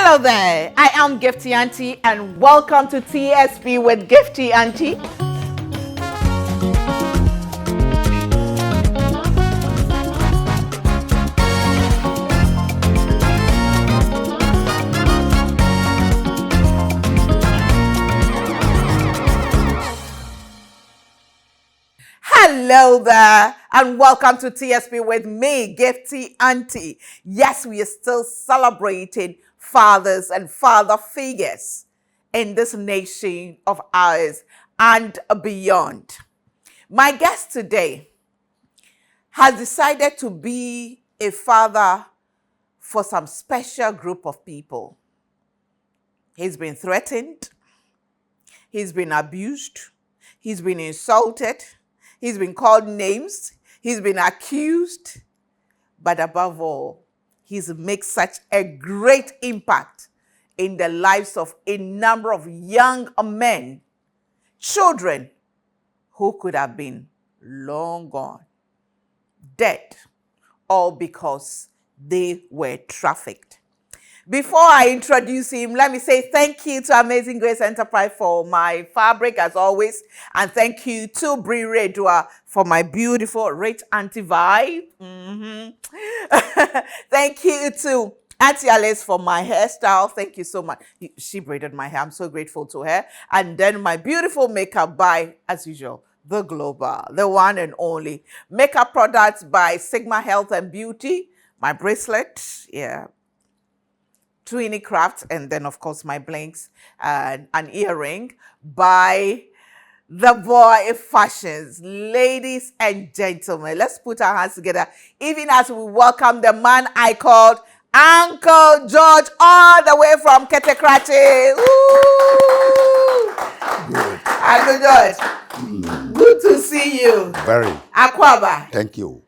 Hello there, I am Gifty Auntie and welcome to TSP with Gifty Auntie. Hello there and welcome to TSP with me, Gifty Auntie. Yes, we are still celebrating fathers and father figures in this nation of ours and beyond. My guest today has decided to be a father for some special group of people. He's been threatened, he's been abused, he's been insulted, he's been called names, he's been accused, but above all, he's made such a great impact in the lives of a number of young men, children who could have been long gone, dead, all because they were trafficked. Before I introduce him, let me say thank you to Amazing Grace Enterprise for my fabric, as always. And thank you to Bri Redua for my beautiful rich auntie vibe. Thank you to Auntie Alice for my hairstyle. Thank you so much. She braided my hair. I'm so grateful to her. And then my beautiful makeup by, as usual, the Global, the one and only. Makeup products by Sigma Health and Beauty. My bracelet, yeah. Twinny Craft, and then of course my blinks and an earring by The Boy Fashions. Ladies and gentlemen, let's put our hands together even as we welcome the man I called Uncle George, all the way from Kete-Krachi. Good. Uncle George, good to see you. Very. Akwaba. Thank you.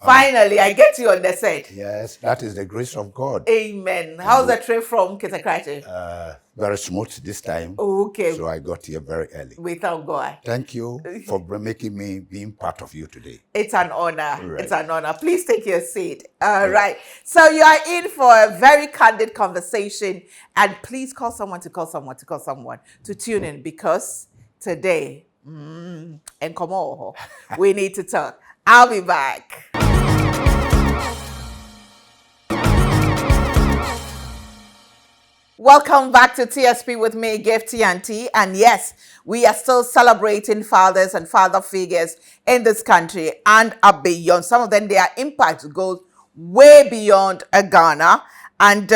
Finally, I get you on the set. Yes, that is the grace of God. Amen. How's the trip from Kete-Krachi? Very smooth this time. Okay. So I got here very early. We thank God. Thank you for making me being part of you today. It's an honor. Right. It's an honor. Please take your seat. All right. So you are in for a very candid conversation, and please call someone to tune in, because today, and come on, we need to talk. I'll be back. Welcome back to TSP with me, Gifty Auntie. And yes, we are still celebrating fathers and father figures in this country and beyond. Some of them, their impact goes way beyond Ghana. And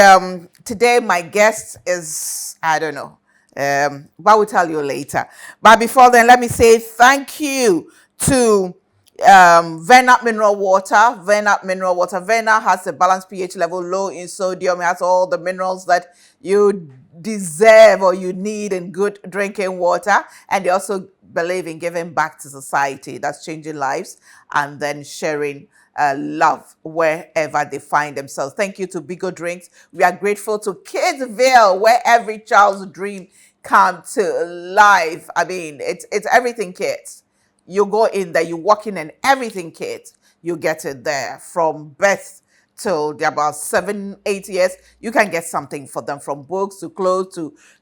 today, my guest is, I don't know, but we'll tell you later. But before then, let me say thank you to Vena mineral water. Vena has a balanced pH level, low in sodium. It has all the minerals that you deserve or you need in good drinking water. And they also believe in giving back to society. That's changing lives and then sharing love wherever they find themselves. Thank you to Bigo Drinks. We are grateful to Kidsville, where every child's dream comes to life. I mean, it's everything kids. You go in there, you walk in, and everything, kids, you get it there. From birth till they're about 7-8 years, you can get something for them, from books to clothes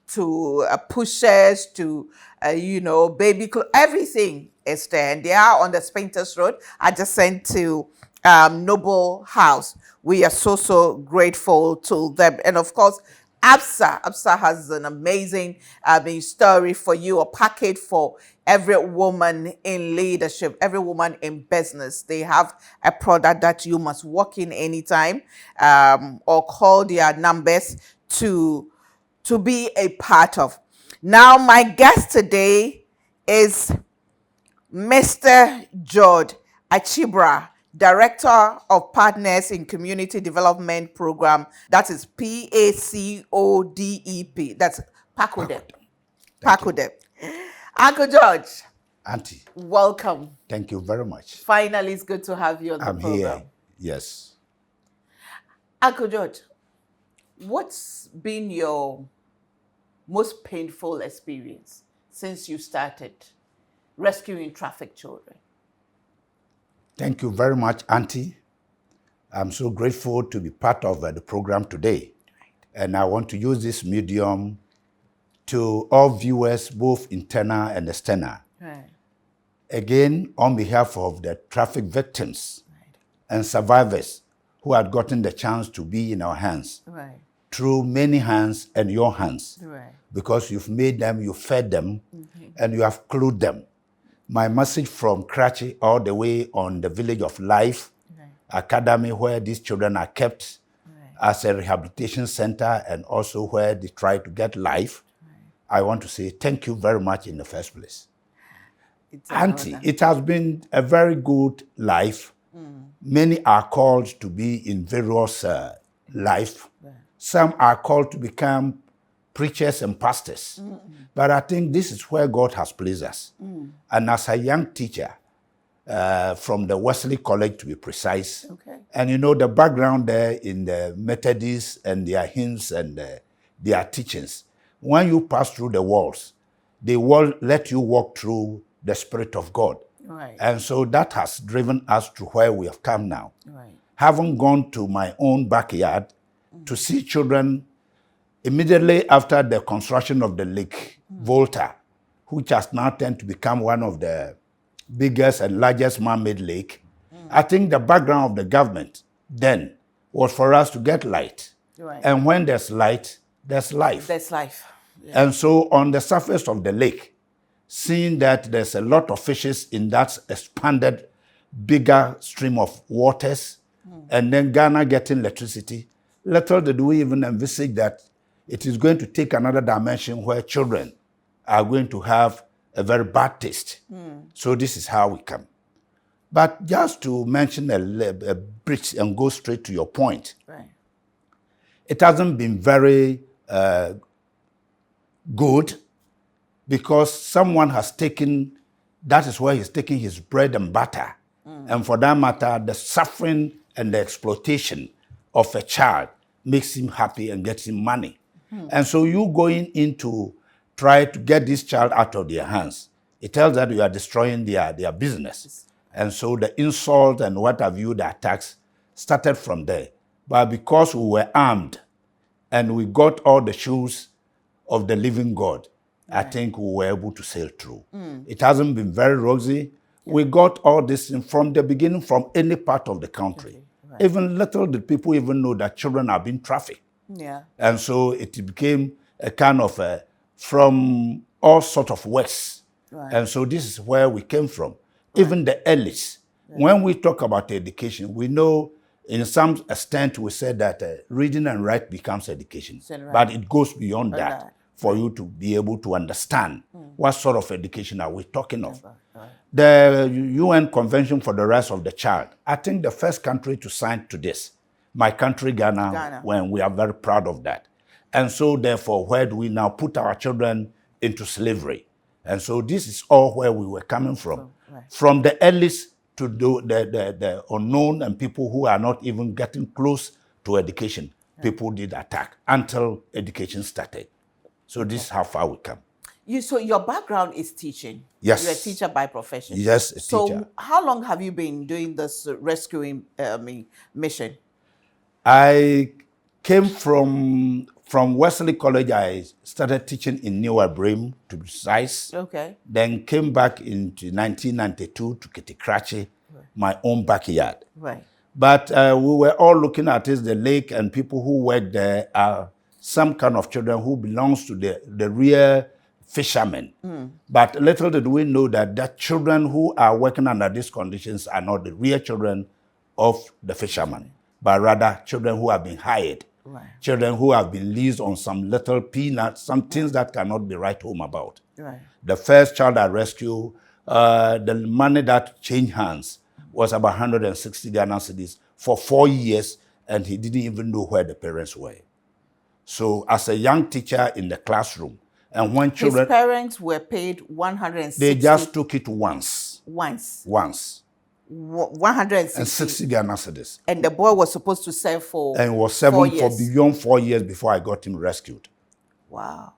to pushers to baby clothes. Everything is there, and they are on the Spintex Road, adjacent to Noble House. We are so grateful to them, and of course, ABSA has an amazing story for you, a package for every woman in leadership, every woman in business. They have a product that you must walk in anytime or call their numbers to be a part of. Now, my guest today is Mr. George Achibra, Director of Partners in Community Development Program. That is PACODEP. That's PACODEP. PACODEP. Uncle George. Auntie. Welcome. Thank you very much. Finally, it's good to have you on the program. Here. Yes. Uncle George, what's been your most painful experience since you started rescuing trafficked children? Thank you very much, Auntie. I'm so grateful to be part of the program today. Right. And I want to use this medium to all viewers, both internal and external. Right. Again, on behalf of the traffic victims and survivors who had gotten the chance to be in our hands, through many hands and your hands, because you've made them, you fed them, and you have clothed them. My message from Krachi all the way on the Village of Life Academy, where these children are kept as a rehabilitation center and also where they try to get life, I want to say thank you very much in the first place. Auntie, it has been a very good life. Many are called to be in various life. Some are called to become preachers and pastors. But I think this is where God has placed us. And as a young teacher, from the Wesley College to be precise, and you know the background there in the Methodists and their hymns and their teachings, when you pass through the walls, they will let you walk through the Spirit of God. And so that has driven us to where we have come now. Having gone to my own backyard to see children immediately after the construction of the Lake Volta, which has now turned to become one of the biggest and largest man-made lake, I think the background of the government then was for us to get light. And when there's light, there's life. There's life. And so on the surface of the lake, seeing that there's a lot of fishes in that expanded, bigger stream of waters, and then Ghana getting electricity, little did we even envisage that it is going to take another dimension where children are going to have a very bad taste. So this is how we come. But just to mention a bridge and go straight to your point, it hasn't been very good, because someone has taken, that is where he's taking his bread and butter. And for that matter, the suffering and the exploitation of a child makes him happy and gets him money. And so you going into try to get this child out of their hands, it tells that you are destroying their business. And so the insult and what have you, the attacks started from there. But because we were armed and we got all the shoes of the living God, I think we were able to sail through. It hasn't been very rosy. We got all this from the beginning, from any part of the country. Even little did people even know that children are being trafficked. And so it became a kind of from all sorts of works. And so this is where we came from. Even the elites. When we talk about education, we know in some extent we said that reading and writing becomes education. But it goes beyond that for you to be able to understand what sort of education are we talking of. The UN Convention for the Rights of the Child, I think the first country to sign to this, my country, Ghana, when we are very proud of that. And so therefore, where do we now put our children into slavery? And so this is all where we were coming from. From the elites to the unknown and people who are not even getting close to education, people did attack until education started. So this is how far we come. So your background is teaching. Yes. You're a teacher by profession. Yes, a teacher. So how long have you been doing this rescuing mission? I came from Wesley College. I started teaching in New Abrim, to be precise. Then came back into 1992 to Kete-Krachi, my own backyard. But we were all looking at it, the lake, and people who work there are some kind of children who belongs to the real fishermen. But little did we know that the children who are working under these conditions are not the real children of the fishermen, but rather children who have been hired, children who have been leased on some little peanuts, some things that cannot be right home about. The first child I rescued, the money that changed hands was about 160 Ghana cedis for 4 years, and he didn't even know where the parents were. So as a young teacher in the classroom, and when children... His parents were paid 160... They just took it once. Once? Once. 160 Ghana cedis. And the boy was supposed to serve for and was serving for beyond 4 years before I got him rescued. Wow.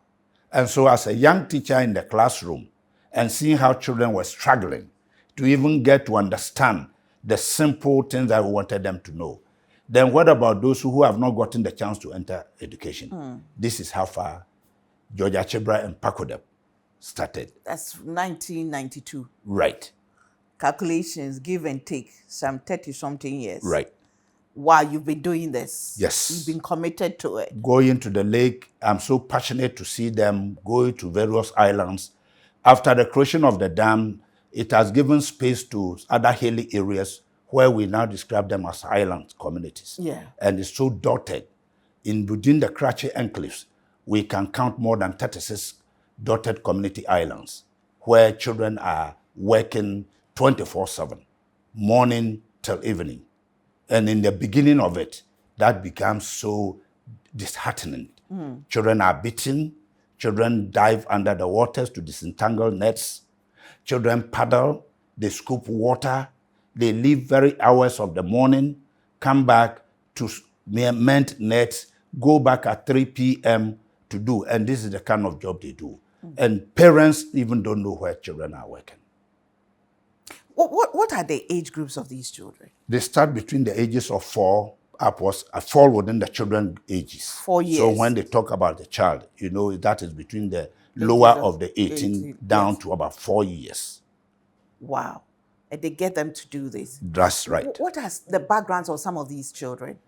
And so as a young teacher in the classroom and seeing how children were struggling to even get to understand the simple things that we wanted them to know, Then what about those who have not gotten the chance to enter education? This is how far George Achibra and Pakodep started. That's 1992. Right. Calculations, give and take, some 30-something years. Right. Wow, you've been doing this. Yes. You've been committed to it. Going to the lake, I'm so passionate to see them going to various islands. After the creation of the dam, it has given space to other hilly areas where we now describe them as island communities. Yeah. And it's so dotted. Within the Kete-Krachi enclaves, we can count more than 36 dotted community islands where children are working 24/7, morning till evening. And in the beginning of it, that becomes so disheartening. Children are beaten, children dive under the waters to disentangle nets, children paddle, they scoop water, they leave very hours of the morning, come back to mend nets, go back at 3 p.m. to do. And this is the kind of job they do. And parents even don't know where children are working. What are the age groups of these children? They start between the ages of 4 upwards, fall within the children ages. 4 years. So when they talk about the child, you know, that is between the lower of the 18 down to about 4 years. Wow. And they get them to do this. That's right. What are the backgrounds of some of these children?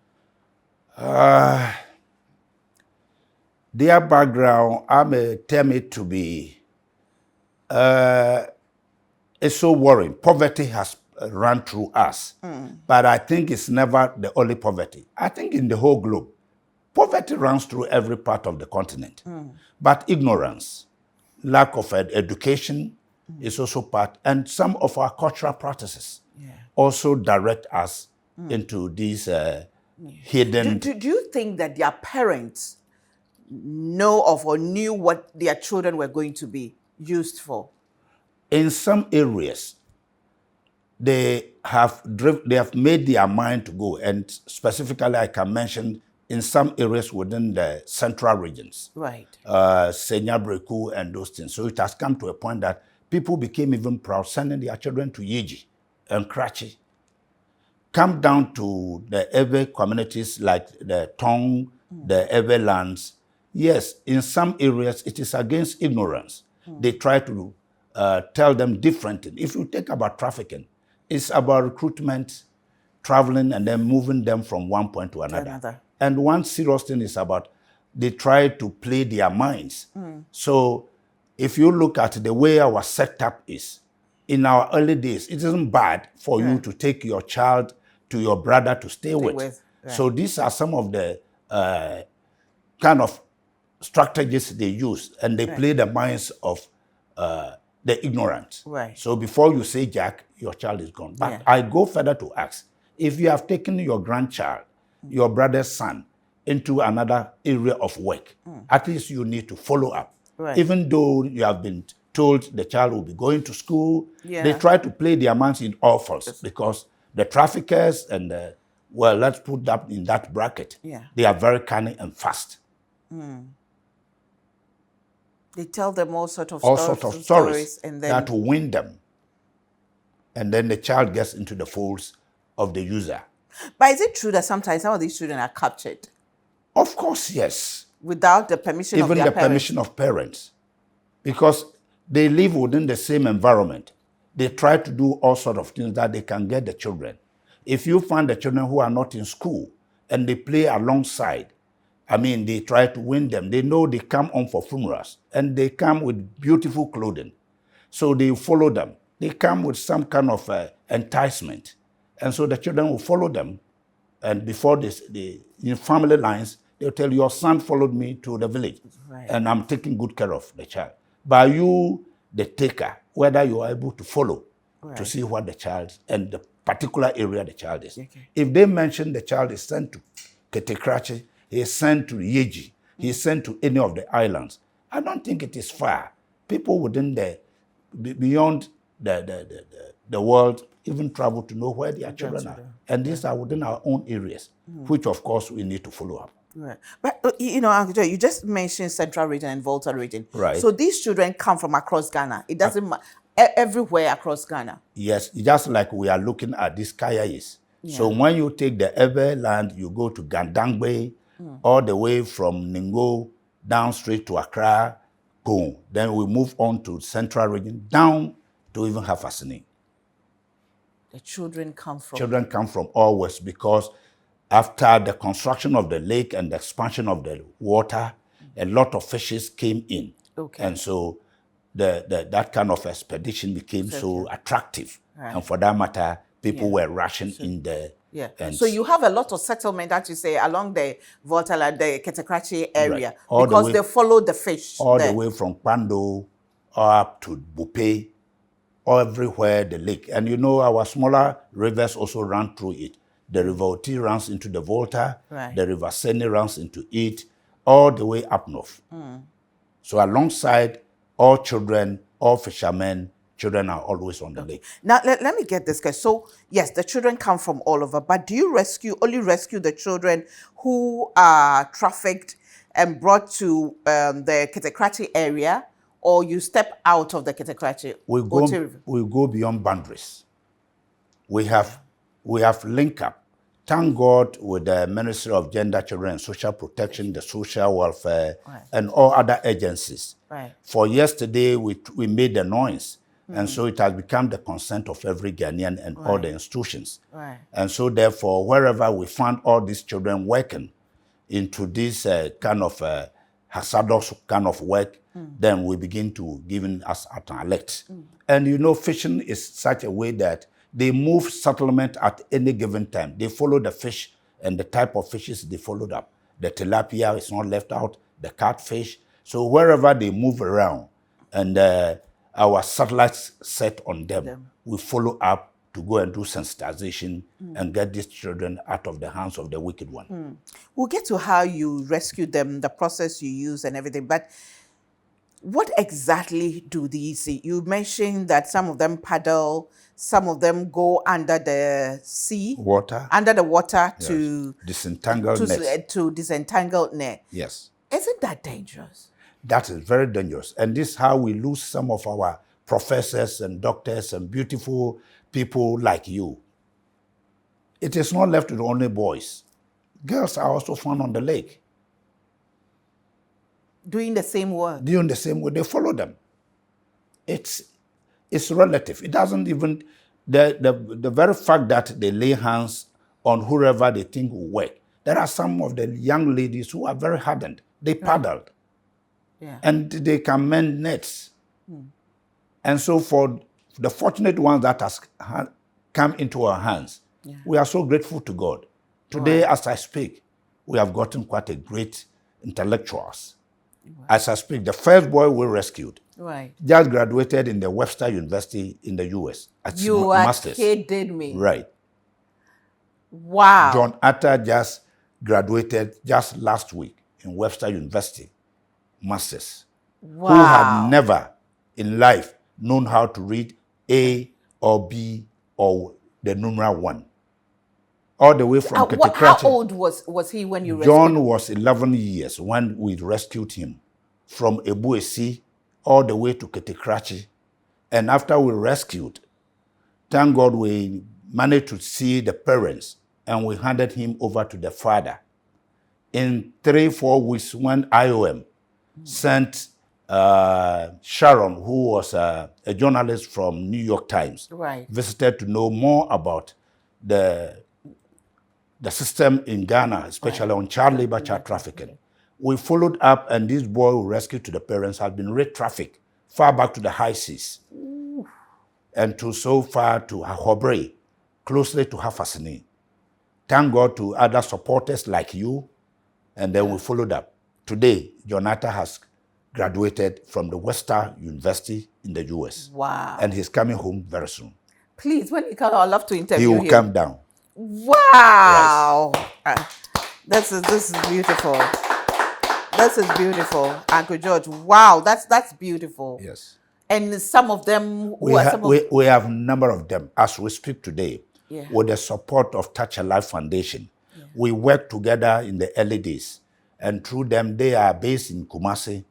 Their background, I may term it to be, it's so worrying. Poverty has run through us, but I think it's never the only poverty. I think in the whole globe, poverty runs through every part of the continent. But ignorance, lack of education is also part, and some of our cultural practices also direct us into these hidden... Do you think that their parents know of or knew what their children were going to be used for? In some areas, they have made their mind to go, and specifically I can mention in some areas within the central regions. Right. Senya Breku and those things. So it has come to a point that people became even proud, sending their children to Yeji and Krachi. Come down to the Ewe communities like the Tong, the Ewe lands. Yes, in some areas it is against ignorance. They try to tell them differently. If you think about trafficking, it's about recruitment, traveling, and then moving them from one point to another. And one serious thing is about they try to play their minds. So if you look at the way our setup is, in our early days, it isn't bad for you to take your child to your brother to stay with. So these are some of the kind of strategies they use, and they play the minds of the ignorant. So before you say Jack, your child is gone. But I go further to ask, if you have taken your grandchild, your brother's son, into another area of work, at least you need to follow up. Even though you have been told the child will be going to school, they try to play their minds in all faults because the traffickers and well, let's put that in that bracket. They are very cunning and fast. They tell them all sorts of stories and then that will win them. And then the child gets into the folds of the user. But is it true that sometimes some of these children are captured? Of course, yes. Without the permission of their parents? Even the permission of parents. Because they live within the same environment. They try to do all sorts of things that they can get the children. If you find the children who are not in school and they play alongside, I mean, they try to win them. They know they come on for funerals and they come with beautiful clothing. So they follow them. They come with some kind of enticement. And so the children will follow them. And before this, in family lines, they'll tell you, your son followed me to the village. And I'm taking good care of the child. By you, the taker, whether you are able to follow to see what the child and the particular area the child is. If they mention the child is sent to Kete-Krachi, he is sent to Yeji, he is sent to any of the islands, I don't think it is fair. People within beyond the world even travel to know where their children are. And these are within our own areas, which of course we need to follow up. But, you know, you just mentioned Central Region and Volta Region. So these children come from across Ghana. It doesn't matter, everywhere across Ghana. Yes, just like we are looking at these Kayais. So when you take the Ebe land, you go to Gandangbe, all the way from Ningo down straight to Accra, boom. Then we move on to Central Region, down to even Hafasini. The children come from. Children come from all west because after the construction of the lake and the expansion of the water, a lot of fishes came in. Okay. And so that kind of expedition became so attractive. Right. And for that matter, people were rushing in there. Yeah. And so you have a lot of settlement, that you say, along the Volta, the Kete-Krachi area, right. Because they follow the fish. All the way from Pando up to Bupe, everywhere the lake. And you know, our smaller rivers also run through it. The River Oti runs into the Volta, right. The River Sene runs into it, all the way up north. So alongside all children, all fishermen, children are always on the lake. Now, let me get this, guys. So, yes, the children come from all over, but do you only rescue the children who are trafficked and brought to the Kete-Krachi area, or you step out of the Kete-Krachi? We go beyond boundaries. We have linked up, thank God, with the Ministry of Gender, Children and Social Protection, the Social Welfare, right. And all other agencies. Right. For yesterday, we made the noise. And so it has become the consent of every Ghanaian and all the institutions. Right. And so therefore, wherever we find all these children working into this kind of hazardous kind of work, then we begin to give us an alert. And you know, fishing is such a way that they move settlement at any given time. They follow the fish and the type of fishes they followed up. The tilapia is not left out, the catfish. So wherever they move around and our satellites set on them, we follow up to go and do sensitization and get these children out of the hands of the wicked one. We'll get to how you rescue them, the process you use and everything, but what exactly do these see? You mentioned that some of them paddle, some of them go under the sea. Under the water, yes. To disentangle net. Yes. Isn't that dangerous? That is very dangerous. And this is how we lose some of our professors and doctors and beautiful people like you. It is not left to only boys. Girls are also found on the lake. Doing the same work. Doing the same work. They follow them. It's relative. It doesn't even, the very fact that they lay hands on whoever they think will work. There are some of the young ladies who are very hardened. They paddled. Yeah. And they can mend nets. And so for the fortunate ones that has come into our hands, we are so grateful to God. Today, as I speak, we have gotten quite a great intellectuals. As I speak, the first boy we rescued just graduated in the Webster University in the US. You are kidding me. Right. Wow. John Atta just graduated just last week in Webster University. Masters, who had never in life known how to read A or B or the numeral 1. All the way from Kete-Krachi. How old was he when you rescued John him? was 11 years when we rescued him from Ebuesi all the way to Kete-Krachi. And after we rescued, thank God we managed to see the parents and we handed him over to the father. In 3-4 weeks, when IOM sent Sharon, who was a journalist from New York Times, visited to know more about the system in Ghana, especially on child labor, child trafficking. We followed up, and this boy who rescued to the parents had been trafficked far back to the high seas. And to so far to Ahobre, closely to Hafasini. Thank God to other supporters like you, and then we followed up. Today, Jonathan has graduated from the Webster University in the US. Wow. And he's coming home very soon. Please, when he comes, I'd love to interview him. He will come down. Wow. Yes. This is beautiful. This is beautiful, Uncle George. Wow, that's beautiful. Yes. And some of them... We have a number of them as we speak today with the support of Touch a Life Foundation. We worked together in the early days. And through them, they are based in Kumasi.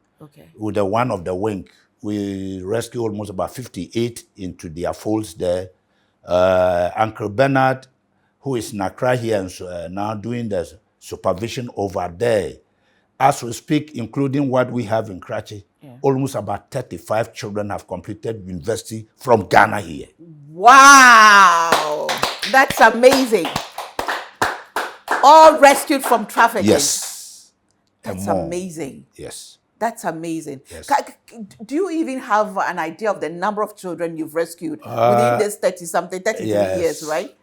With the one of the wing. We rescued almost about 58 into their folds there. Uncle Bernard, who is in Accra here and now doing the supervision over there. As we speak, including what we have in Krachi, almost about 35 children have completed university from Ghana here. Wow, that's amazing. All rescued from trafficking. Yes. That's amazing. Yes. That's amazing. Yes. Do you even have an idea of the number of children you've rescued within this 33 years, right?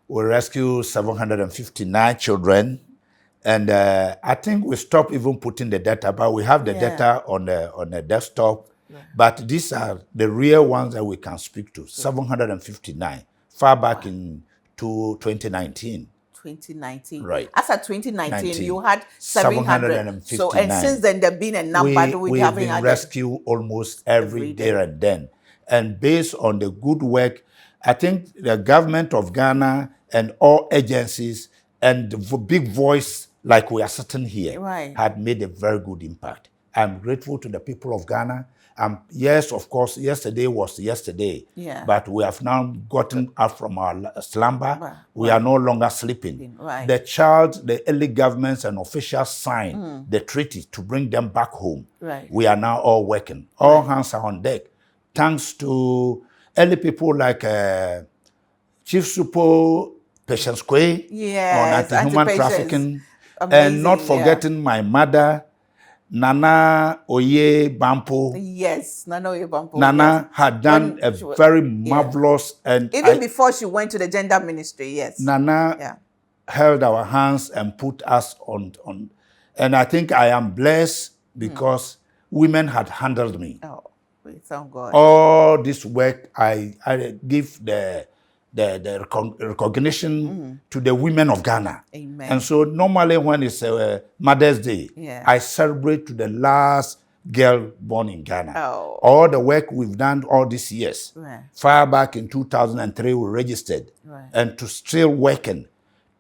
We rescued 759 children. And I think we stopped even putting the data, but we have the data on the desktop. Yeah. But these are the real ones that we can speak to, 759, far back in 2019. 2019. Right. As at 2019, you had 700. So, and since then, there have been a number we have been rescued almost every day and then. And based on the good work, I think the government of Ghana and all agencies and the big voice like we are sitting here had made a very good impact. I'm grateful to the people of Ghana. Yes, of course, yesterday was yesterday, but we have now gotten out from our slumber. We are no longer sleeping. The child, the early governments and officials signed the treaty to bring them back home. We are now all working. All hands are on deck. Thanks to early people like Chief Supo, Patience Kwe, on anti-human trafficking, and not forgetting my mother, Nana Oye Bampo. Yes, Nana Oye Bampo. Nana had done a very marvelous and even before she went to the gender ministry. Yes, Nana held our hands and put us on. And I think I am blessed because women had handled me. Oh, we thank God. All this work, I give the recognition to the women of Ghana. Amen. And so normally when it's Mother's Day, I celebrate to the last girl born in Ghana. Oh. All the work we've done all these years. Far back in 2003, we registered. And to still working,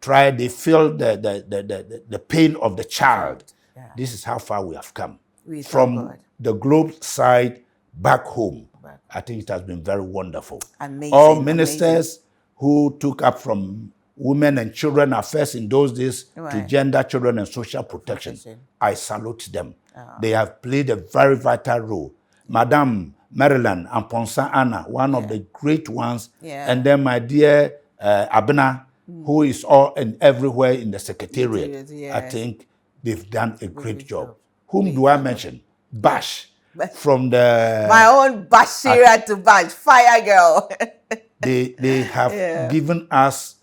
they feel the pain of the child. This is how far we have come. From the globe side back home. I think it has been very wonderful. Amazing. All ministers who took up from women and children affairs in those days to gender, children, and social protection, I salute them. They have played a very vital role. Madam Maryland Amponsa Anna, one of the great ones, and then my dear Abena, who is all and everywhere in the secretariat. I think they've done a great job. Whom do I mention? Bash. From my own Bashira to Bash, fire girl. they have given us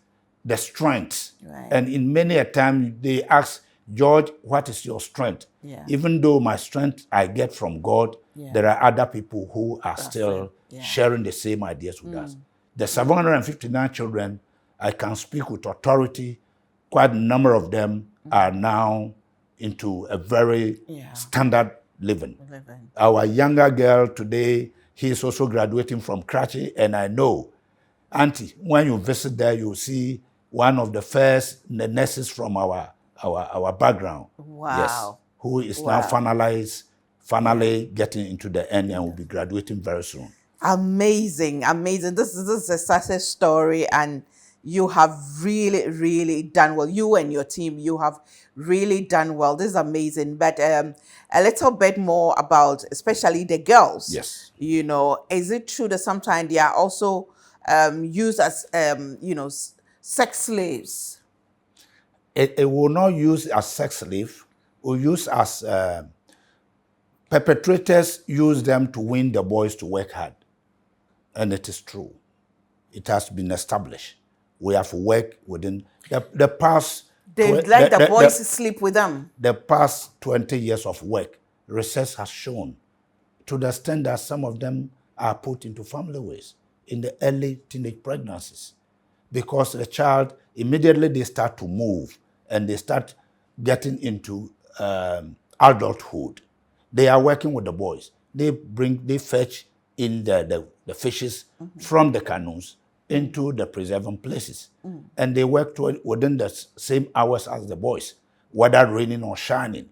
the strength. And in many a time they ask, George, what is your strength? Even though my strength I get from God, there are other people who are still sharing the same ideas with us. The 759 children, I can speak with authority. Quite a number of them are now into a very standard living. Our younger girl today, he is also graduating from Krachi, and I know, Auntie, when you visit there, you'll see one of the first nurses from our background. Wow. Yes, who is now finally getting into the end and will be graduating very soon. Amazing, amazing. This is a success story, and you have really, really done well. You and your team, you have really done well. This is amazing. But a little bit more about, especially the girls. Yes. You know, is it true that sometimes they are also used as, sex slaves? It will not use as sex slave. Will use as perpetrators use them to win the boys to work hard. And it is true. It has been established. We have worked within the past. They let the boys sleep with them. The past 20 years of work, research has shown to the extent that some of them are put into family ways in the early teenage pregnancies. Because the child, immediately they start to move and they start getting into adulthood. They are working with the boys. They fetch in the fishes from the canoes into the preserving places. And they work within the same hours as the boys, whether raining or shining,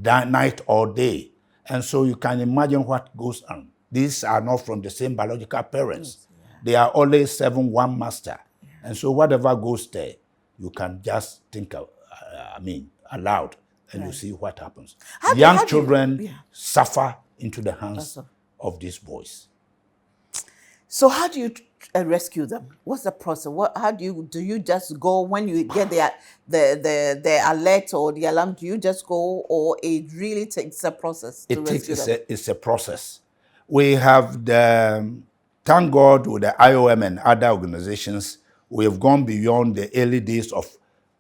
night or day. And so you can imagine what goes on. These are not from the same biological parents. They are always serving one master. And so whatever goes there, you can just think, aloud, and you Right. see what happens. How do- Young how do you- children yeah. suffer into the hands Awesome. of these boys. So how do you rescue them? What's the process? How do you just go when you get the alert or the alarm? Do you just go, or it really takes a process to rescue them? It's a process. We have thank God, with the IOM and other organizations, we have gone beyond the early days of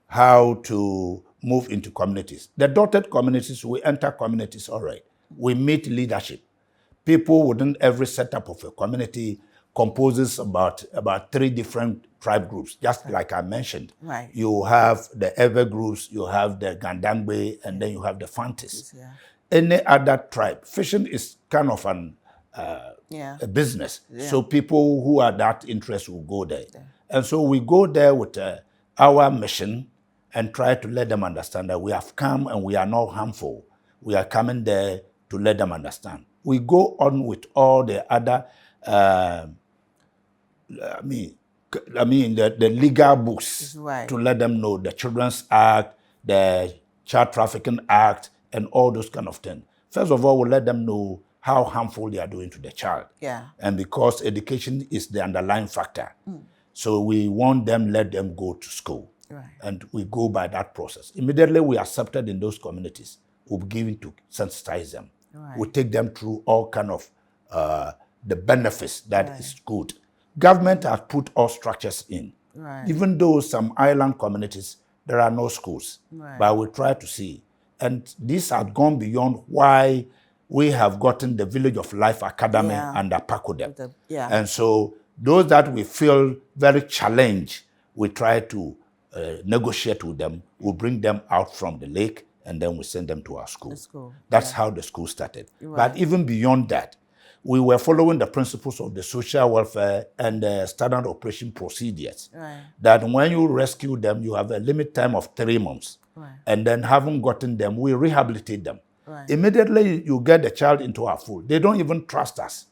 how to move into communities. The dotted communities, we enter communities, all right. We meet leadership. People within every setup of a community composes about 3 different tribe groups, just like I mentioned. Right. You have the Ewe groups, you have the Gandangbe, and then you have the Fantis. Yeah. Any other tribe, fishing is kind of Yeah. a business. So people who are that interested will go there. And so we go there with our mission and try to let them understand that we have come and we are not harmful. We are coming there to let them understand. We go on with all the other, the legal books Right. to let them know the Children's Act, the Child Trafficking Act, and all those kind of things. First of all, we let them know how harmful they are doing to the child. Yeah. And because education is the underlying factor, so we want them, let them go to school. Right. And we go by that process. Immediately we accepted in those communities, we'll begin to sensitize them. Right. We take them through all kind of the benefits that is good. Government has put all structures in. Right. Even though some island communities, there are no schools. Right. But we try to see. And this has gone beyond why we have gotten the Village of Life Academy under Pakodep. Yeah. And so those that we feel very challenged, we try to negotiate with them. We bring them out from the lake, and then we send them to our school. That's how the school started. Right. But even beyond that, we were following the principles of the social welfare and the standard operation procedures. Right. That when you rescue them, you have a limit time of 3 months. Right. And then having gotten them, we rehabilitate them. Right. Immediately you get the child into our fold. They don't even trust us.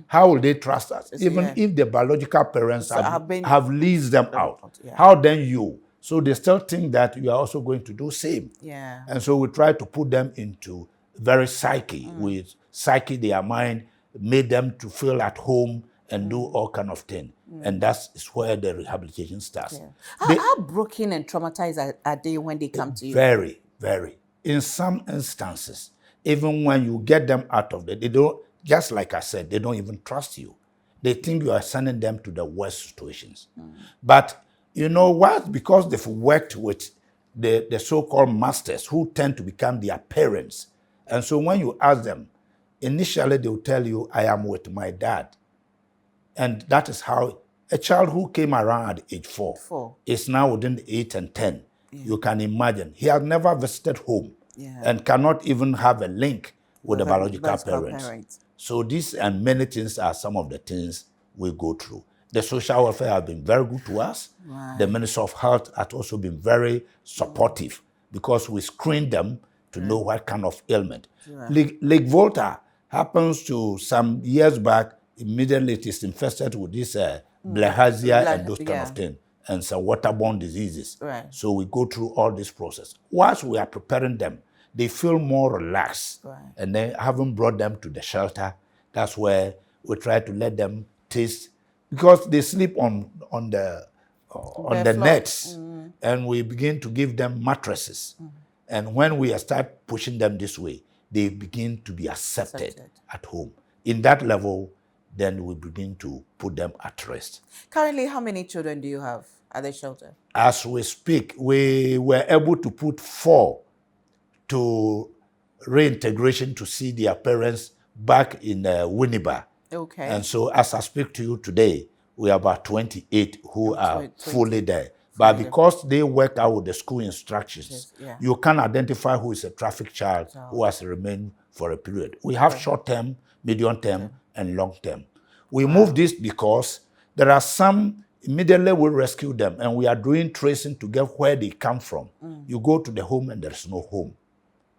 How will they trust us? Even if the biological parents have leased them out. Yeah. How then you? So they still think that you are also going to do same. Yeah. And so we try to put them into very psyche. We psyche their mind, made them to feel at home and do all kind of thing. And that's where the rehabilitation starts. Yeah. How broken and traumatized are they when they come to you? Very, very. In some instances, even when you get them out of it, they don't, just like I said, they don't even trust you. They think you are sending them to the worst situations. But you know what? Because they've worked with the so-called masters who tend to become their parents. And so when you ask them, initially they will tell you, I am with my dad. And that is how a child who came around at age 4 is now within 8 and 10. Yeah. You can imagine. He has never visited home and cannot even have a link with the biological parents. So these and many things are some of the things we go through. The social welfare have been very good to us. Right. The Ministry of Health has also been very supportive because we screen them to know what kind of ailment. Right. Lake Volta happens to some years back, immediately it is infested with this bilharzia and those kind of things, and some waterborne diseases. Right. So we go through all this process. Whilst we are preparing them, they feel more relaxed. Right. And then having brought them to the shelter, that's where we try to let them taste, because they sleep on the nets, and we begin to give them mattresses. And when we start pushing them this way, they begin to be accepted at home. In that level, then we begin to put them at rest. Currently, how many children do you have at the shelter? As we speak, we were able to put 4 to reintegration to see their parents back in Winneba. Okay. And so as I speak to you today, we have about 28 who are fully there. But because they work out with the school instructions, you can identify who is a trafficked child who has remained for a period. We have short-term, medium-term, and long-term. We move this because there are some, immediately we rescue them, and we are doing tracing to get where they come from. You go to the home and there's no home.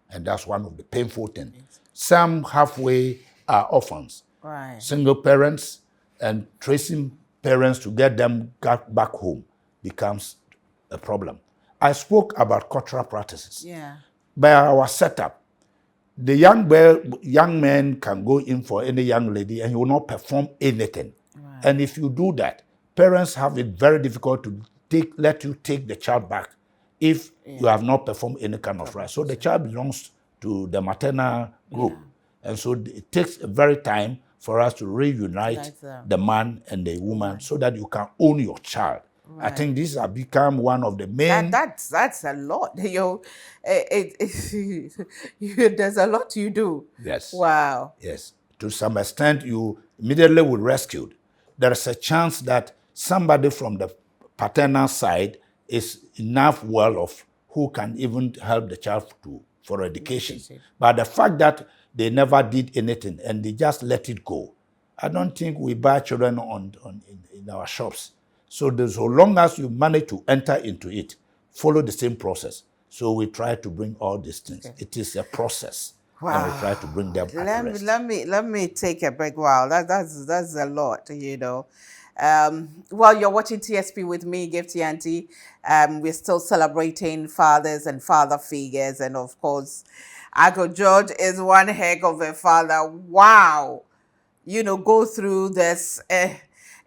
And that's one of the painful things. Some halfway are orphans, single parents, and tracing parents to get them back home becomes a problem. I spoke about cultural practices. Yeah. By our setup, the young man can go in for any young lady and he will not perform anything. Right. And if you do that, parents have it very difficult to let you take the child back if you have not performed any kind of right. So the child belongs to the maternal group. And so it takes a very time for us to reunite the man and the woman so that you can own your child. I think this has become one of the main... That's a lot. There's a lot you do. Yes. Wow. Yes. To some extent, you immediately were rescued. There is a chance that somebody from the paternal side is enough well off who can even help the child for education. But the fact that they never did anything and they just let it go, I don't think we buy children in our shops. So long as you manage to enter into it, follow the same process. So we try to bring all these things. Okay. It is a process. Wow. And we try to bring them at rest. Let me take a break. Wow, that's a lot, you know. Well, you're watching TSP with me, Gifty Auntie. We're still celebrating fathers and father figures, and of course, Uncle George is one heck of a father. Wow, you know, go through this.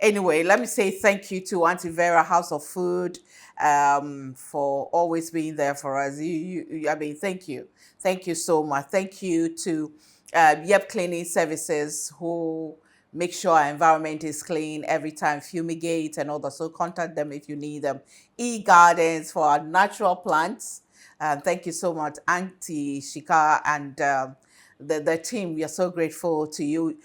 Anyway, let me say thank you to Auntie Vera, House of Food, for always being there for us. I mean, thank you. Thank you so much. Thank you to Yep Cleaning Services, who make sure our environment is clean every time, fumigate and all that. So contact them if you need them. E-Gardens for our natural plants. Thank you so much, Auntie Shika and the team. We are so grateful to you.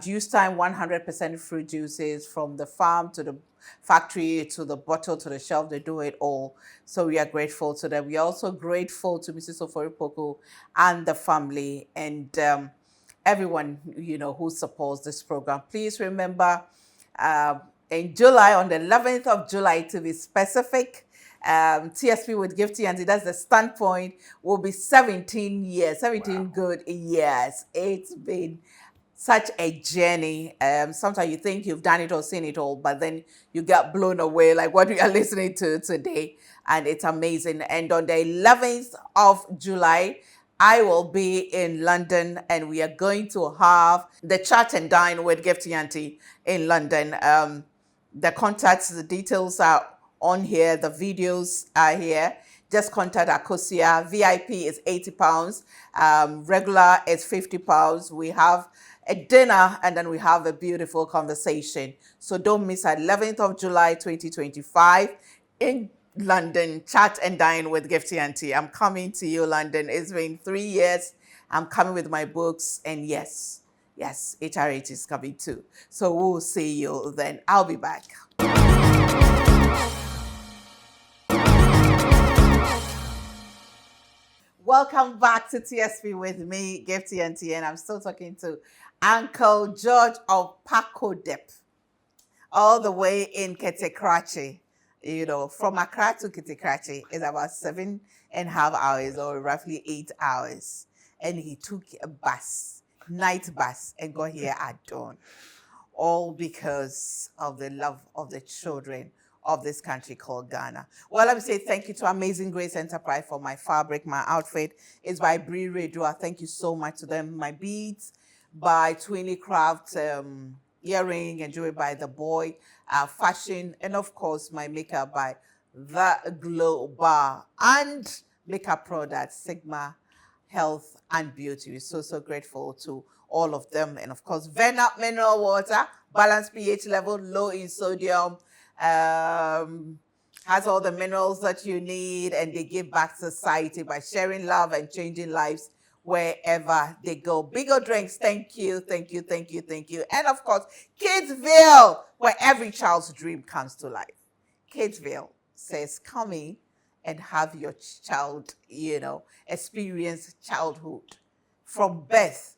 Juice Time, 100% fruit juices from the farm to the factory to the bottle to the shelf. They do it all. So we are grateful to them. We are also grateful to Mrs. Oforipoko and the family and everyone, you know, who supports this program. Please remember, in July, on the 11th of July, to be specific, TSP with Gifty Auntie, that's the standpoint, will be 17 years, 17 wow. Good years. It's been such a journey. Sometimes you think you've done it or seen it all, but then you get blown away like what we are listening to today. And it's amazing. And on the 11th of July, I will be in London and we are going to have the chat and dine with Gifty Auntie in London. The contacts, the details are on here. The videos are here. Just contact Akosia. VIP is £80. Regular is £50. We have a dinner and then we have a beautiful conversation. So don't miss at 11th of July 2025 in London, chat and dine with Gifty Auntie. I'm coming to you, London. It's been 3 years. I'm coming with my books, and yes, HRH is coming too. So we'll see you then. I'll be back. Welcome back to TSP with me, Gifty Auntie, and I'm still talking to Uncle George of Paco Dip, all the way in Kete-Krachi. You know, from Accra to Kete-Krachi is about 7.5 hours or roughly 8 hours. And he took a bus, night bus, and got here at dawn. All because of the love of the children of this country called Ghana. Well, let me say thank you to Amazing Grace Enterprise for my fabric. My outfit is by Brie Redua. Thank you so much to them. My beads by Twinny Craft, earring and jewelry by The Boy, fashion, and of course my makeup by The Glow Bar, and makeup products, Sigma Health and Beauty. We're so grateful to all of them. And of course, Venup Mineral Water, balanced pH level, low in sodium, has all the minerals that you need, and they give back to society by sharing love and changing lives wherever they go. Bigger Drinks, thank you. And of course, Kidsville, where every child's dream comes to life. Kidsville says, come in and have your child, you know, experience childhood. From birth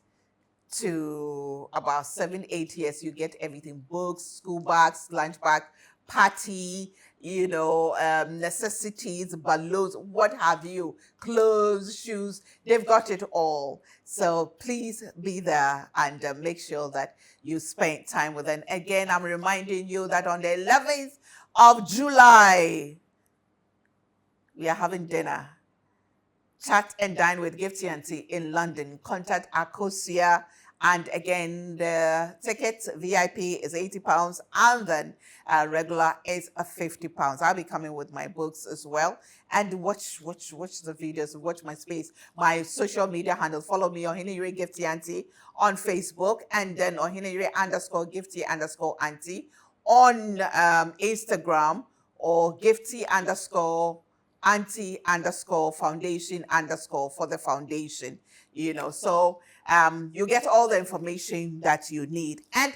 to about 7-8 years, you get everything: books, school bags, lunch bag, party, you know, necessities, balloons, what have you, clothes, shoes, they've got it all. So please be there and make sure that you spend time with them. Again, I'm reminding you that on the 11th of July, We are having dinner. Chat and dine with Gifty Auntie in London. Contact Akosia. And again, the ticket VIP is £80, and then regular is £50. I'll be coming with my books as well. And watch the videos, watch my space, my social media handle. Follow me on Ohineyere Gifty Auntie on Facebook, and then Ohineyere _Gifty_Auntie on Instagram, or Gifty _Auntie_foundation_ for the foundation, so you get all the information that you need. And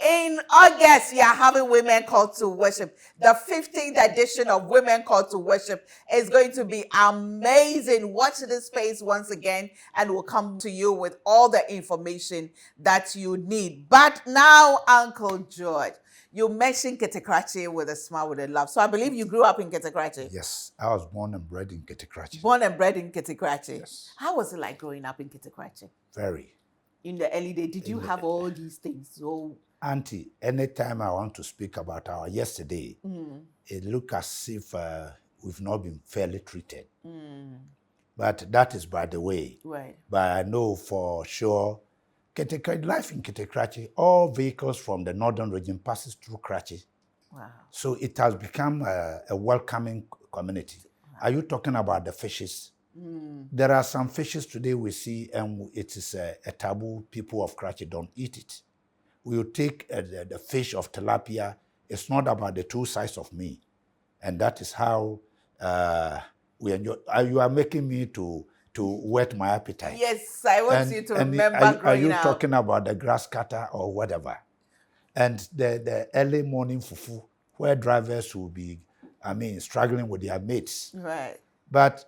in August, we are having Women Called to Worship. The 15th edition of Women Called to Worship is going to be amazing. Watch this space once again, and we'll come to you with all the information that you need. But now, Uncle George, you mentioned Kete-Krachi with a smile, with a laugh. So I believe you grew up in Kete-Krachi. Yes, I was born and bred in Kete-Krachi. Born and bred in Kete-Krachi. Yes. How was it like growing up in Kete-Krachi? Very. In the early days, did you have all these things? So, Auntie, anytime I want to speak about our yesterday, it looks as if we've not been fairly treated. But that is by the way. Right. But I know for sure, life in Kete-Krachi, all vehicles from the northern region passes through Krachi. Wow. So it has become a welcoming community. Wow. Are you talking about the fishes? There are some fishes today we see, and it is a taboo. People of Krachi don't eat it. We will take the fish of tilapia. It's not about the two sides of me. And that is how we enjoy. You are making me to whet my appetite. Yes, I want you to remember growing up. Are you talking about the grass cutter or whatever? And the early morning fufu, where drivers will be, struggling with their mates. Right. But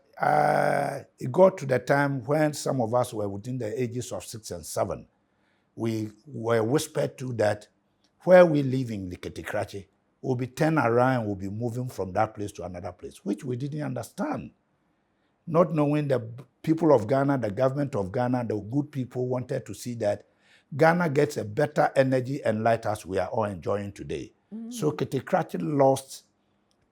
it got to the time when some of us were within the ages of 6 and 7. We were whispered to that where we live in Kete-Krachi, we'll be turned around and we'll be moving from that place to another place, which we didn't understand. Not knowing the people of Ghana, the government of Ghana, the good people wanted to see that Ghana gets a better energy and light as we are all enjoying today. So Kete-Krachi lost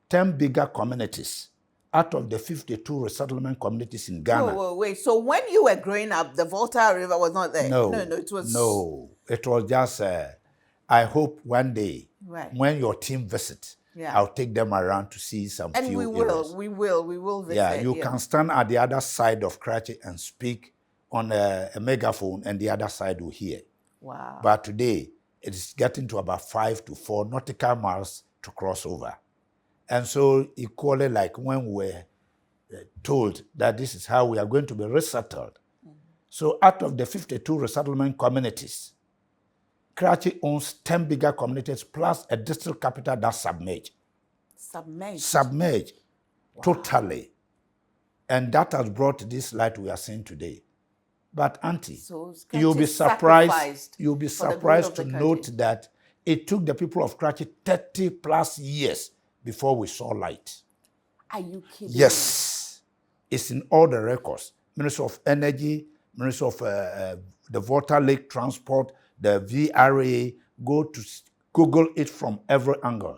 10 bigger communities out of the 52 resettlement communities in Ghana. Wait. So when you were growing up, the Volta River was not there? No, it was... No, it was just, I hope one day, right, when your team visits, I'll take them around to see some and few areas. We will visit. Yeah, you can stand at the other side of Krachi and speak on a megaphone, and the other side will hear. Wow. But today, it is getting to about 5 to 4 nautical miles to cross over. And so equally like when we were told that this is how we are going to be resettled. So out of the 52 resettlement communities, Krachi owns 10 bigger communities plus a district capital that's submerged. Submerged. Wow. Totally. And that has brought this light we are seeing today. But Auntie, so you'll be surprised to note that it took the people of Krachi 30 plus years before we saw light. Are you kidding? Yes. It's in all the records. Ministry of Energy, Ministry of the Water Lake Transport, the VRA, go to Google it from every angle.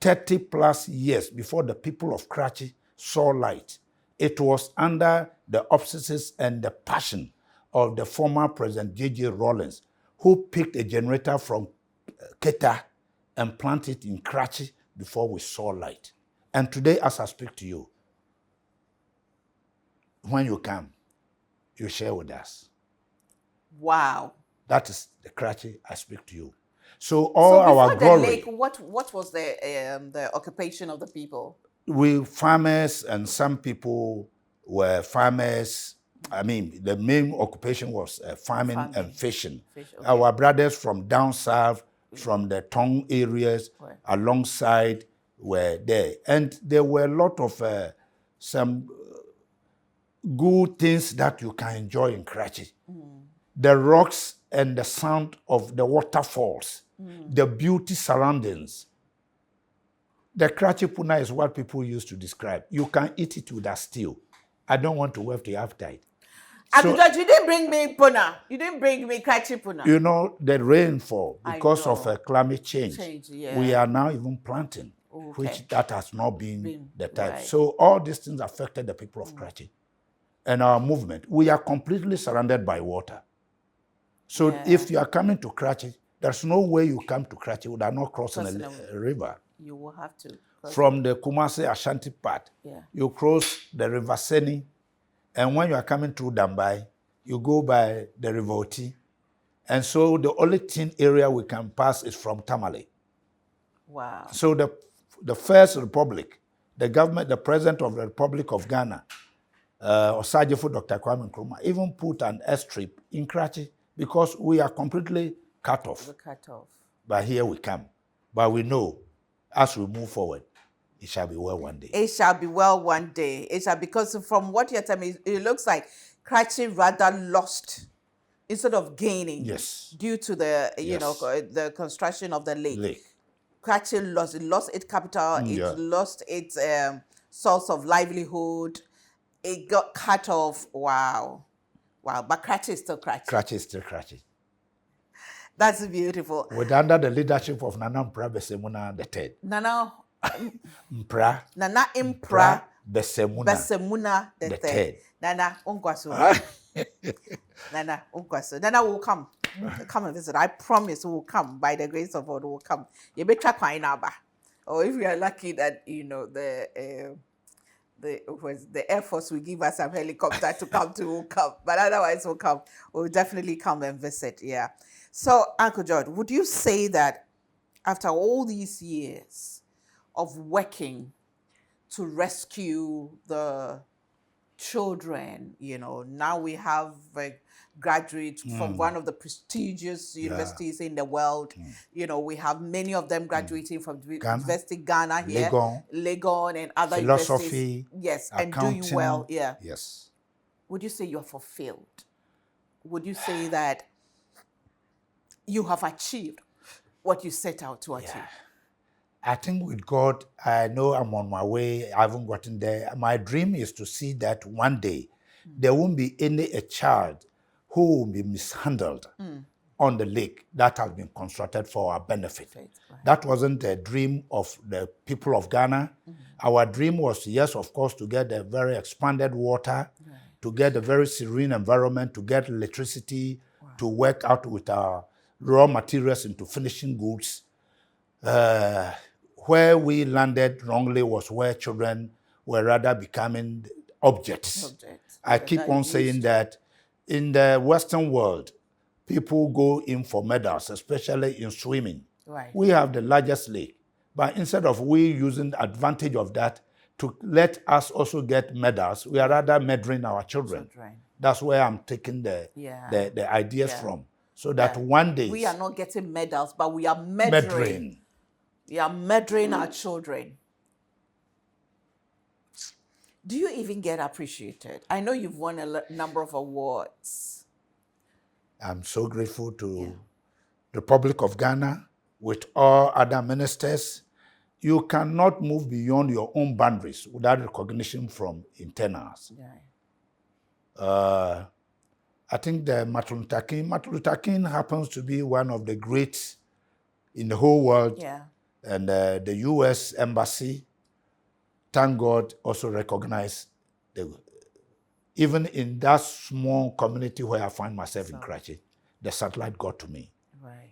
30 plus years before the people of Krachi saw light. It was under the auspices and the passion of the former President J.J. Rawlings, who picked a generator from Keta and planted it in Krachi before we saw light. And today, as I speak to you, when you come, you share with us. Wow. That is the Krachi I speak to you. So our glory. The lake, what was the occupation of the people? We farmers, and some people were farmers. The main occupation was farming and fishing. Okay. Our brothers from down south, from the Tong areas, alongside were there. And there were a lot of some good things that you can enjoy in Krachi. The rocks and the sound of the waterfalls, the beauty surroundings. The Krachi puna is what people used to describe. You can eat it with a stew. I don't want to whet your appetite. So, you didn't bring me puna. You didn't bring me Krachi puna. You know, the rainfall, because of climate change, we are now even planting. which that has not been the type. right. So all these things affected the people of Krachi and our movement. We are completely surrounded by water. So if you are coming to Krachi, there's no way you come to Krachi without not crossing a river. You will have to. From the Kumasi Ashanti part, you cross the River Seni, and when you are coming through Dambai, you go by the River Oti. And so the only thin area we can pass is from Tamale. Wow. So the first republic, the government, the president of the Republic of Ghana, Osajifo Dr. Kwame Nkrumah, even put an airstrip in Krachi because we are completely cut off. We're cut off. But here we come. But we know as we move forward, it shall be well one day. It shall be well one day. It shall, because from what you're telling me, it looks like Krachi rather lost instead of gaining. Yes. Due to the the construction of the lake. Krachi lost. It lost its capital. It lost its source of livelihood. It got cut off. Wow. But Krachi is still Krachi. Krachi is still Krachi. That's beautiful. With under the leadership of Nana Mpra Besemuna III. Nana Mpra Besemuna III. Nana Unkwaso. Nana Unkwaso. Nana will come. Come and visit. I promise we will come. By the grace of God, we will come. You better find out. Or if we are lucky that the Air Force will give us some helicopter to come to, we'll come. But otherwise, we'll come. We'll definitely come and visit. Yeah. So, Uncle George, would you say that after all these years of working to rescue the children, now we have a graduate from one of the prestigious universities in the world. We have many of them graduating from University Ghana here, Legon and other philosophy, universities. Yes, and doing well. Yeah. Yes. Would you say you're fulfilled? Would you say that you have achieved what you set out to achieve? I think with God, I know I'm on my way. I haven't gotten there. My dream is to see that one day there won't be a child who will be mishandled on the lake that has been constructed for our benefit. Right. That wasn't the dream of the people of Ghana. Our dream was, yes, of course, to get a very expanded water, to get a very serene environment, to get electricity, to work out with our raw materials into finishing goods. Where we landed wrongly was where children were rather becoming objects. I keep on saying that in the Western world, people go in for medals, especially in swimming. Right. We have the largest lake, but instead of we using advantage of that to let us also get medals, we are rather meddling our children. That's where I'm taking the ideas from. So that one day... We are not getting medals, but we are meddling. We are meddling our children. Do you even get appreciated? I know you've won a number of awards. I'm so grateful to the Republic of Ghana, with all other ministers. You cannot move beyond your own boundaries without recognition from internals. I think the Martin Luther King happens to be one of the greats in the whole world. And the U.S. Embassy, thank God, also recognized, even in that small community where I find myself in Krachi, the satellite got to me.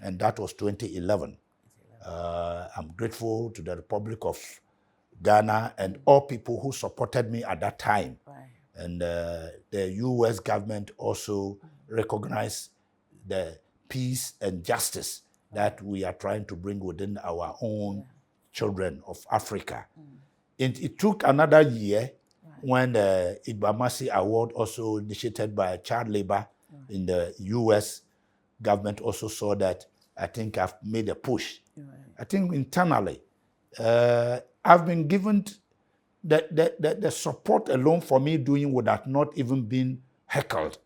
And that was 2011. I'm grateful to the Republic of Ghana and all people who supported me at that time. And the U.S. government also recognized the peace and justice that we are trying to bring within our own children of Africa. It took another year when the Ibamasi Award, also initiated by child labor in the U.S. government, also saw that. I think I've made a push. I think internally, I've been given the support alone for me doing what I've not even been heckled.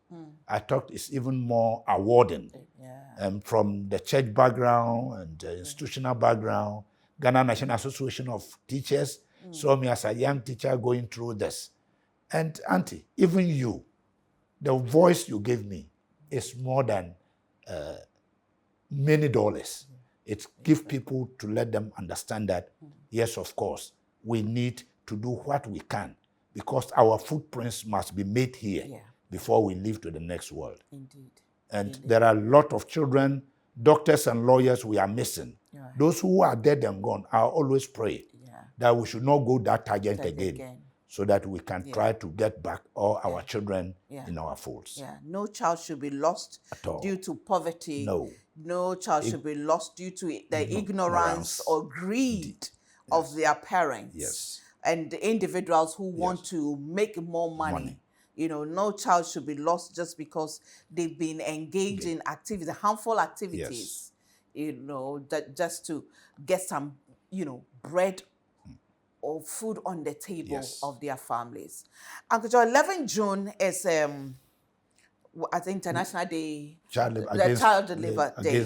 I thought it's even more awarding. From the church background and the institutional background, Ghana National Association of Teachers saw me as a young teacher going through this. And Auntie, even you, the voice you gave me is more than many dollars. It gives people to let them understand that, yes, of course, we need to do what we can because our footprints must be made here before we leave to the next world. Indeed. And there are a lot of children, doctors and lawyers we are missing. Right. Those who are dead and gone, I always pray that we should not go that tangent again, so that we can try to get back all our children in our folds. Yeah, no child should be lost due to poverty. No child should be lost due to the ignorance or greed of their parents. Yes. And the individuals who want to make more money. You know, no child should be lost just because they've been engaged in activities, harmful activities, you know, that just to get some, you know, bread or food on the table of their families. Uncle Joe, 11 June is I think International Day, Child Labor Day.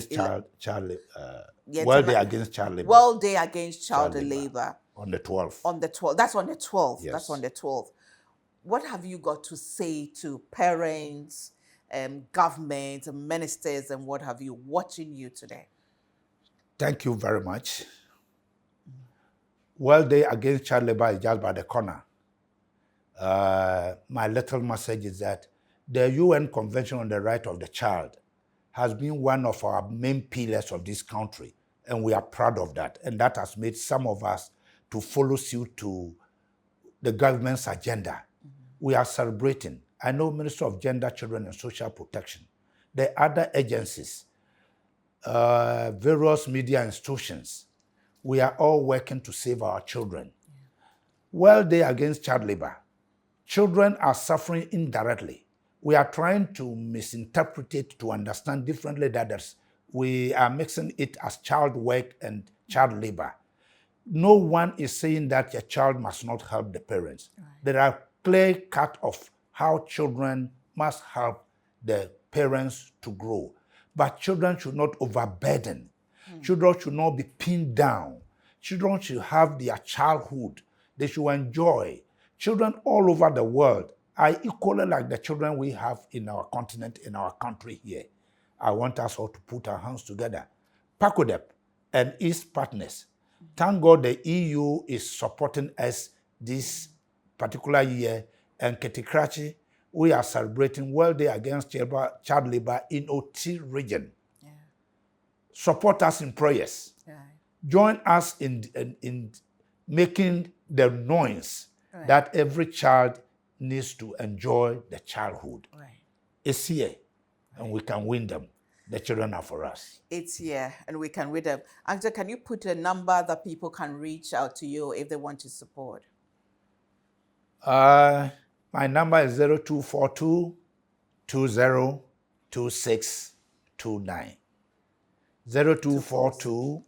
World Day Against Child Labor. World Day Against Child Labor. On the 12th. On the 12th. That's on the 12th. Yes. That's on the 12th. What have you got to say to parents, government, ministers, and what have you watching you today? Thank you very much. World Day Against Child Labor is just by the corner. My little message is that the UN Convention on the Right of the Child has been one of our main pillars of this country, and we are proud of that. And that has made some of us to follow suit to the government's agenda. We are celebrating. I know Minister of Gender, Children and Social Protection, the other agencies, various media institutions, we are all working to save our children. World Day Against Child Labor. Children are suffering indirectly. We are trying to misinterpret it to understand differently that we are mixing it as child work and child labor. No one is saying that a child must not help the parents. There are clear cut of how children must help the parents to grow. But children should not overburden. Children should not be pinned down. Children should have their childhood. They should enjoy. Children all over the world are equally like the children we have in our continent, in our country here. I want us all to put our hands together. PACODEP and its partners. Thank God the EU is supporting us this particular year, and Kete-Krachi, we are celebrating World Day Against Child Labor in OT region. Support us in prayers. Join us in making the noise that every child needs to enjoy the childhood. It's here, and we can win them. The children are for us. It's here, and we can win them. Angela, can you put a number that people can reach out to you if they want to support? My number is 0242 202629. 0242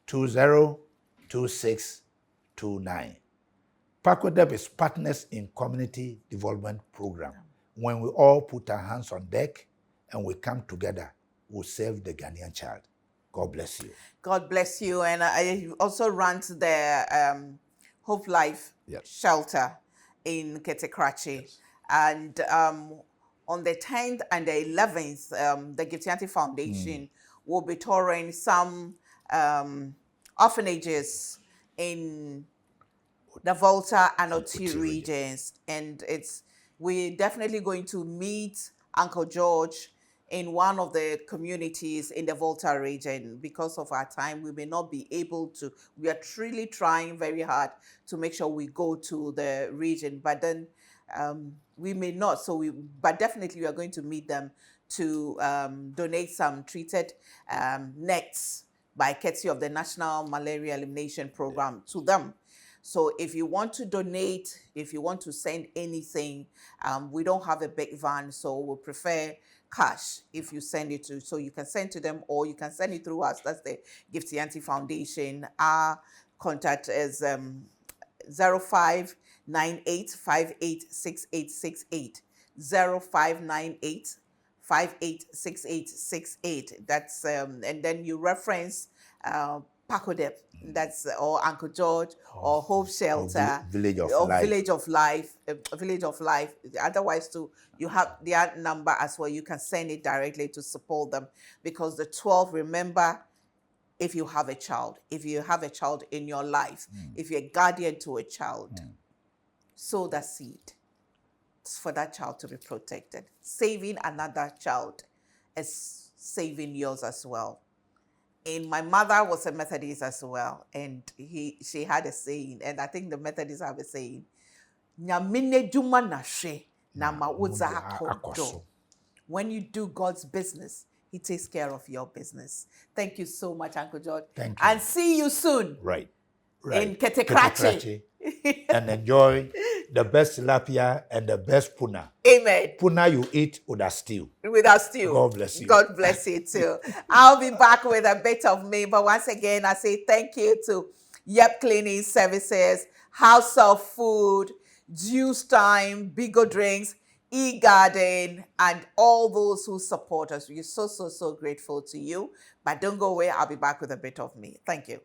202629. PACODEP is Partners in Community Development Program. When we all put our hands on deck and we come together, we'll save the Ghanaian child. God bless you. God bless you. And I also run the Hope Life shelter in Kete-Krachi. And on the 10th and the 11th, the Gifty Foundation will be touring some orphanages in the Volta and Oti regions. And we're definitely going to meet Uncle George in one of the communities in the Volta region. Because of our time, we may not be able to. We are truly trying very hard to make sure we go to the region, but then we may not. But definitely we are going to meet them to donate some treated nets by courtesy of the National Malaria Elimination Program to them. So if you want to donate, if you want to send anything, we don't have a big van, so we prefer cash if you send it to. So you can send to them or you can send it through us. That's the Gifty Foundation. Our contact is 0598586868. 0598586868. That's and then you reference PACODEP, that's or Uncle George or Hope Shelter, Village of or Life. Village of Life. Otherwise, too, you have their number as well. You can send it directly to support them because the 12th, remember, if you have a child, if you have a child in your life, if you're a guardian to a child, sow that seed for that child to be protected. Saving another child is saving yours as well. And my mother was a Methodist as well, and she had a saying, and I think the Methodists have a saying, "Nyamine juma na hwe, na ma woza akodo." When you do God's business, He takes care of your business. Thank you so much, Uncle George. Thank you. And see you soon. Right. In Kete-Krachi. And enjoy the best tilapia and the best puna. Amen. Puna you eat with a stew. With our stew. God bless you. God bless you too. I'll be back with a bit of me. But once again, I say thank you to Yep Cleaning Services, House of Food, Juice Time, Bigo Drinks, E-Garden, and all those who support us. We're so grateful to you. But don't go away. I'll be back with a bit of me. Thank you.